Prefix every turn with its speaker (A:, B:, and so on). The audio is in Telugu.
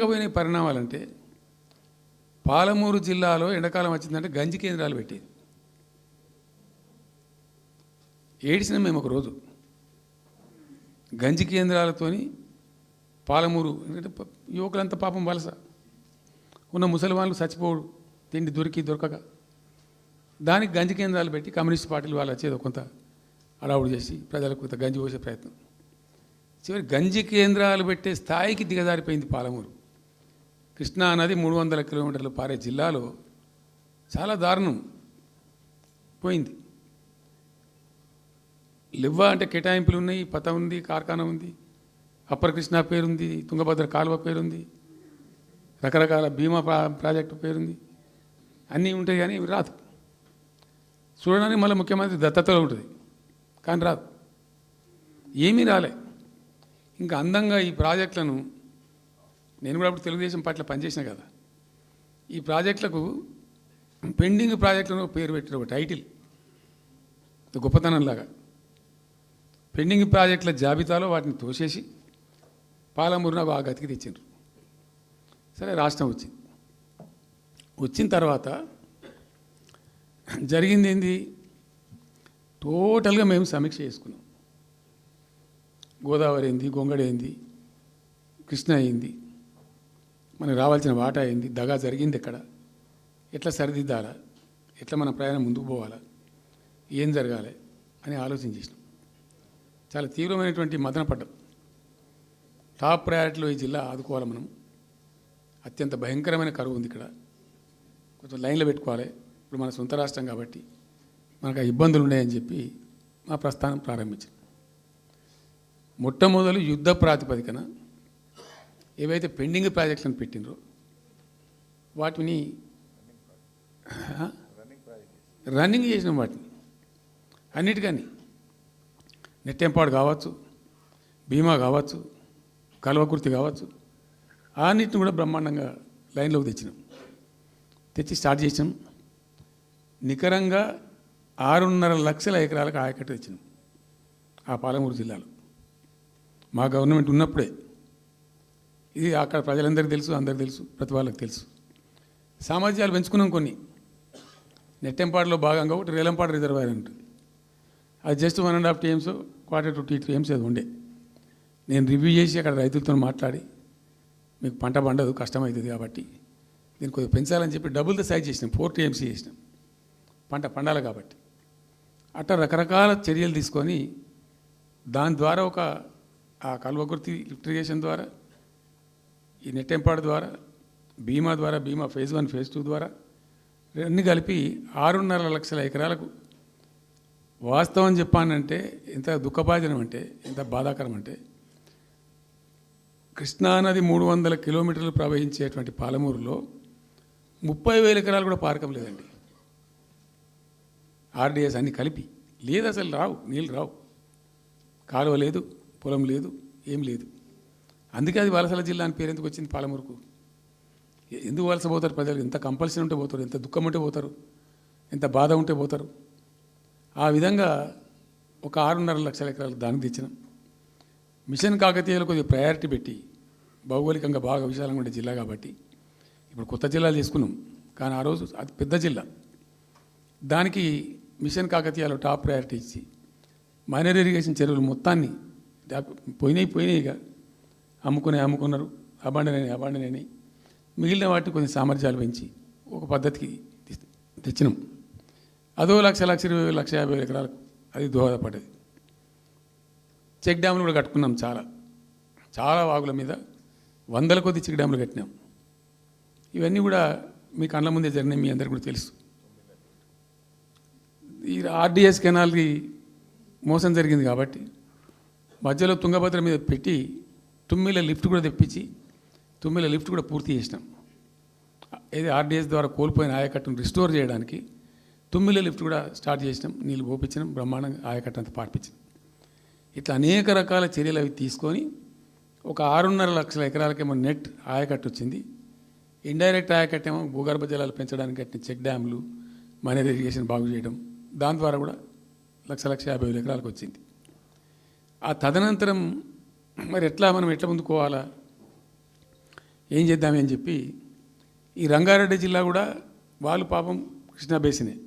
A: పోయిన పరిణామాలంటే పాలమూరు జిల్లాలో ఎండాకాలం వచ్చిందంటే గంజి కేంద్రాలు పెట్టేది. ఏడిసినాం మేము ఒకరోజు గంజి కేంద్రాలతోని పాలమూరు. ఎందుకంటే యువకులంతా పాపం వలస ఉన్న ముసలివాళ్ళు చచ్చిపోడు తిండి దొరకక దానికి గంజి కేంద్రాలు పెట్టి కమ్యూనిస్ట్ పార్టీలు వాళ్ళు వచ్చేది కొంత అడావుడు చేసి ప్రజలకు కొంత గంజి పోసే ప్రయత్నం. చివరి గంజి కేంద్రాలు పెట్టే స్థాయికి దిగజారిపోయింది పాలమూరు. కృష్ణా నది 300 కిలోమీటర్లు పారే జిల్లాలో చాలా దారుణం పోయింది. లివ్వ అంటే కేటాయింపులు ఉన్నాయి, పత ఉంది, కార్ఖానా ఉంది, అప్పర్ కృష్ణా పేరుంది, తుంగభద్ర కాలువ పేరుంది, రకరకాల భీమా ప్రాజెక్టు పేరుంది, అన్నీ ఉంటాయి కానీ రాదు. చూడడానికి మళ్ళీ ముఖ్యమంత్రి దత్తతలో ఉంటుంది కానీ రాదు, ఏమీ రాలే. ఇంకా అందంగా ఈ ప్రాజెక్టులను నేను కూడా అప్పుడు తెలుగుదేశం పార్టీలో పనిచేసిన కదా, ఈ ప్రాజెక్టులకు పెండింగ్ ప్రాజెక్టులను పేరు పెట్టిన ఒక టైటిల్ గొప్పతనంలాగా పెండింగ్ ప్రాజెక్టుల జాబితాలో వాటిని తోసేసి పాలమూరున ఆ గతికి తెచ్చిండ్రు. సరే రాష్ట్రం వచ్చిన తర్వాత జరిగింది ఏంది, టోటల్గా మేము సమీక్ష చేసుకున్నాం. గోదావరి ఏంది, గొంగడి ఏంది, కృష్ణ అయింది, మనకు రావాల్సిన వాటా అయింది, దగా జరిగింది ఎక్కడ, ఎట్లా సరిదిద్దాలా, ఎట్లా మన ప్రయాణం ముందుకు పోవాలా, ఏం జరగాలి అని ఆలోచన చేసినాం. చాలా తీవ్రమైనటువంటి మదన పడ్డాం. టాప్ ప్రయారిటీలో ఈ జిల్లా ఆదుకోవాలి మనం. అత్యంత భయంకరమైన కరువు ఉంది ఇక్కడ, కొంచెం లైన్లో పెట్టుకోవాలి. ఇప్పుడు మన సొంత రాష్ట్రం కాబట్టి మనకు ఆ ఇబ్బందులు ఉన్నాయని చెప్పి మా ప్రస్థానం ప్రారంభించాం. మొట్టమొదలు యుద్ధ ప్రాతిపదికన ఏవైతే పెండింగ్ ప్రాజెక్టులను పెట్టినరో వాటిని రన్నింగ్ చేసినాం. వాటిని అన్నిటికీ నెట్టెంపాడు కావచ్చు, భీమా కావచ్చు, కల్వకుర్తి కావచ్చు, అన్నిటిని కూడా బ్రహ్మాండంగా లైన్లోకి తెచ్చి స్టార్ట్ చేసినాం. నికరంగా 6.5 లక్షల ఎకరాలకు ఆయకట్టు తెచ్చినాం ఆ పాలమూరు జిల్లాలో. మా గవర్నమెంట్ ఉన్నప్పుడే ఇది అక్కడ ప్రజలందరికీ తెలుసు, అందరికీ తెలుసు, ప్రతి వాళ్ళకి తెలుసు. సామర్థ్యాలు పెంచుకున్నాం కొన్ని. నెట్టెంపాడులో భాగంగా ఒకటి రేలంపాడు రిజర్వాయర్ ఉంటుంది, అది జస్ట్ 1.5 TMs, 1/4 to 2 TMs అది ఉండే. నేను రివ్యూ చేసి అక్కడ రైతులతో మాట్లాడి మీకు పంట పండదు, కష్టమవుతుంది కాబట్టి దీన్ని కొద్దిగా పెంచాలని చెప్పి డబుల్ ద సైజ్ చేసినాం, 4 TMs చేసినాం, పంట పండాలి కాబట్టి. అట్లా రకరకాల చర్యలు తీసుకొని దాని ద్వారా ఆ కల్వకుర్తి లిఫ్ట్ ఇరిగేషన్ ద్వారా, ఈ నెట్టెంపాడు ద్వారా, భీమా ఫేజ్ 1 ఫేజ్ 2 ద్వారా అన్నీ కలిపి 6.5 లక్షల ఎకరాలకు. వాస్తవం చెప్పానంటే ఎంత దుఃఖభాజనం అంటే, ఎంత బాధాకరం అంటే, కృష్ణానది 300 కిలోమీటర్లు ప్రవహించేటువంటి పాలమూరులో 30,000 ఎకరాలు కూడా పారకం లేదండి. RDS అన్నీ కలిపి లేదు, అసలు రావు, నీళ్ళు రావు, కాలువ లేదు, పొలం లేదు, ఏం లేదు. అందుకే అది వలసల జిల్లా అని పేరు ఎందుకు వచ్చింది పాలమూరుకు? ఎందుకు వలస పోతారు ప్రజలు? ఎంత కంపల్సరీ ఉంటే పోతారు, ఎంత దుఃఖం ఉంటే పోతారు, ఎంత బాధ ఉంటే పోతారు. ఆ విధంగా ఒక 6.5 లక్షల ఎకరాలు దానికి తెచ్చినాం. మిషన్ కాకతీయలో కొద్దిగా ప్రయారిటీ పెట్టి, భౌగోళికంగా బాగా విశాలంగా ఉండే జిల్లా కాబట్టి ఇప్పుడు కొత్త జిల్లాలు చేసుకున్నాం, కానీ ఆ రోజు అది పెద్ద జిల్లా. దానికి మిషన్ కాకతీయలో టాప్ ప్రయారిటీ ఇచ్చి మైనర్ ఇరిగేషన్ చెరువులు మొత్తాన్ని పోయినాయిగా అమ్ముకున్నారు, అబాండనైనాయి. మిగిలిన వాటిని కొన్ని సామర్థ్యాలు పెంచి ఒక పద్ధతికి తెచ్చినాం. అదో 1,20,000, 1,50,000 ఎకరాలకు అది దోహదపడ్డది. చెక్ డ్యాములు కూడా కట్టుకున్నాం, చాలా వాగుల మీద 100 కొద్ది చెక్ డ్యాములు కట్టినాం. ఇవన్నీ కూడా మీ కళ్ళ ముందే జరిగినాయి, మీ అందరికీ కూడా తెలుసు. ఈ RDS కెనాల్కి మోసం జరిగింది కాబట్టి మధ్యలో తుంగభద్ర మీద పెట్టి తుమ్మిల లిఫ్ట్ కూడా తెప్పించి తుమ్మిల లిఫ్ట్ కూడా పూర్తి చేసినాం. ఏది RDS ద్వారా కోల్పోయిన ఆయకట్టును రిస్టోర్ చేయడానికి తుమ్మిల లిఫ్ట్ కూడా స్టార్ట్ చేసినాం, నీళ్ళు పోపించినాం, బ్రహ్మాండంగా ఆయకట్టు అంతా పార్పించినాం. ఇట్లా అనేక రకాల చర్యలు అవి తీసుకొని ఒక 6.5 లక్షల ఎకరాలకేమో నెట్ ఆయకట్టు వచ్చింది. ఇండైరెక్ట్ ఆయకట్టేమో భూగర్భ జలాలు పెంచడానికి కట్టిన చెక్ డ్యాములు, మైనర్ ఇరిగేషన్ బాగు చేయడం, దాని ద్వారా కూడా 1,50,000 ఎకరాలకు వచ్చింది. ఆ తదనంతరం మరి మనం ఎట్లా ముందుకోవాలా? ఏం చేద్దామని చెప్పి ఈ రంగారెడ్డి జిల్లా కూడా వాళ్ళు పాపం కృష్ణా బేసినే